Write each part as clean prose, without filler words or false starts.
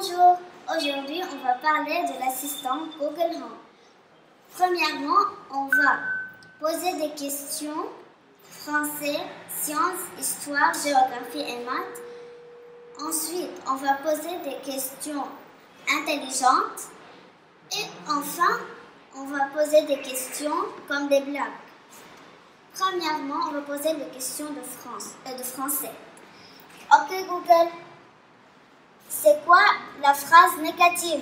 Bonjour, aujourd'hui on va parler de l'assistant Google Home. Premièrement, on va poser des questions français, sciences, histoire, géographie et maths. Ensuite, on va poser des questions intelligentes. Et enfin, on va poser des questions comme des blagues. Premièrement, on va poser des questions de français. Ok Google, c'est quoi la phrase négative?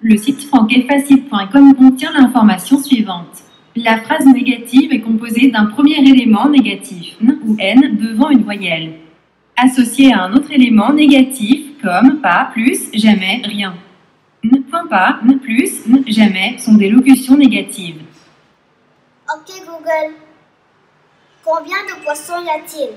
Le site franquetfacile.com contient l'information suivante. La phrase négative est composée d'un premier élément négatif, n ou n, devant une voyelle, associé à un autre élément négatif comme pas, plus, jamais, rien. N, pas, n, plus, n, jamais sont des locutions négatives. Ok Google, combien de poissons y a-t-il?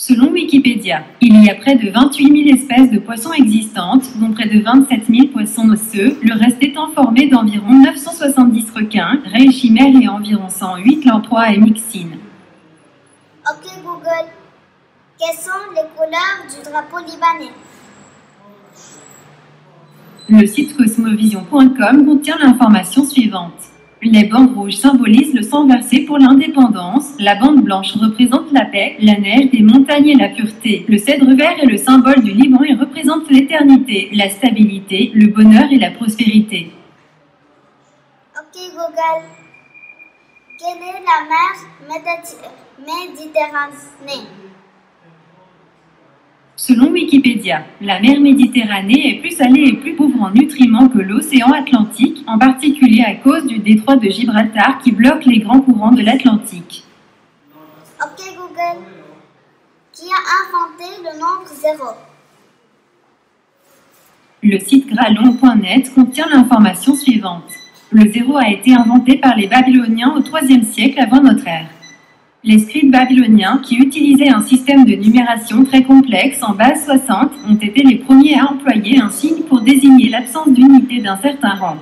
Selon Wikipédia, il y a près de 28 000 espèces de poissons existantes, dont près de 27 000 poissons osseux, le reste étant formé d'environ 970 requins, raies, chimères et environ 108 lamproies et myxines. Ok Google, quelles sont les couleurs du drapeau libanais? Le site cosmovision.com contient l'information suivante. Les bandes rouges symbolisent le sang versé pour l'indépendance, la bande blanche représente la paix, la neige des montagnes et la pureté. Le cèdre vert est le symbole du Liban et représente l'éternité, la stabilité, le bonheur et la prospérité. Ok Google, quelle est la mer Méditerranée? Selon Wikipédia, la mer Méditerranée est plus salée et plus pauvre en nutriments que l'océan Atlantique, en particulier à cause du détroit de Gibraltar qui bloque les grands courants de l'Atlantique. Ok Google, qui a inventé le nombre 0? Le site gralon.net contient l'information suivante. Le zéro a été inventé par les Babyloniens au IIIe siècle avant notre ère. Les scribes babyloniens, qui utilisaient un système de numération très complexe en base 60, ont été les premiers à employer un signe pour désigner l'absence d'unité d'un certain rang.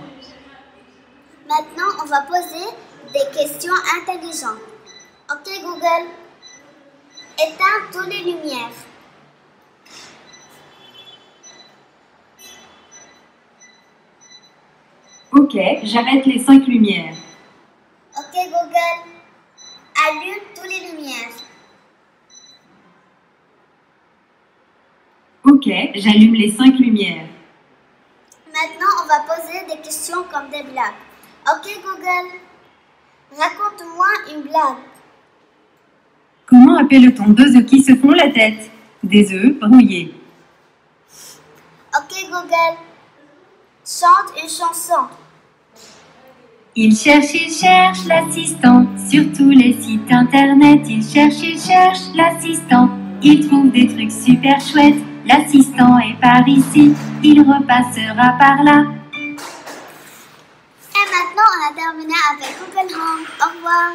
Maintenant, on va poser des questions intelligentes. Ok Google, éteins toutes les lumières. Ok, j'arrête les 5 lumières. Ok Google, allume toutes les lumières. Ok, j'allume les 5 lumières. Maintenant, on va poser des questions comme des blagues. Ok Google, raconte-moi une blague. Comment appelle-t-on deux œufs qui se font la tête? Des œufs brouillés. Ok Google, chante une chanson. Il cherche l'assistant. Sur tous les sites internet, il cherche l'assistant. Il trouve des trucs super chouettes. L'assistant est par ici, il repassera par là. Et maintenant, on a terminé avec Google Home. Au revoir.